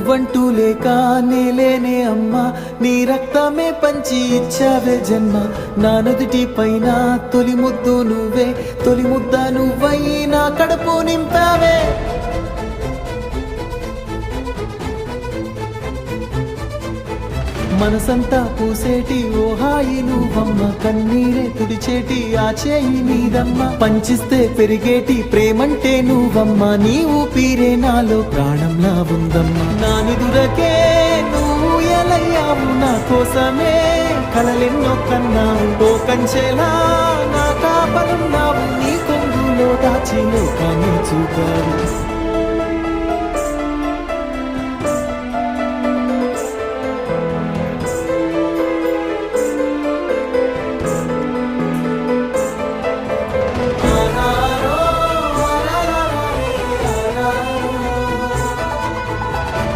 నువ్వంటూ లేక నేలేనే అమ్మా, నీ రక్తమే పంచి ఇచ్చావే జన్మ. నా నుదుటి పైన తొలి ముద్దు నువ్వే, తొలి ముద్ద నువ్వై నా కడుపు నింపావే. మనసంతా పూసేటి ఓ హాయి నువ్వమ్మ, కన్నీరే తుడిచేటి ఆ చేయి నీదమ్మ. పంచిస్తే పెరిగేటి ప్రేమంటే నువ్వమ్మ, నీ ఊపిరే నాలో ప్రాణంలా ఉందమ్మ. నా నిదురకే నువ్వు ఎలయ్యావు, నా కోసమే కలలెన్నో కన్నావు. ఓ కంచెలా నా కాపలున్నావు, నీ కొంగులో దాచి లోకాన్ని చూపావు.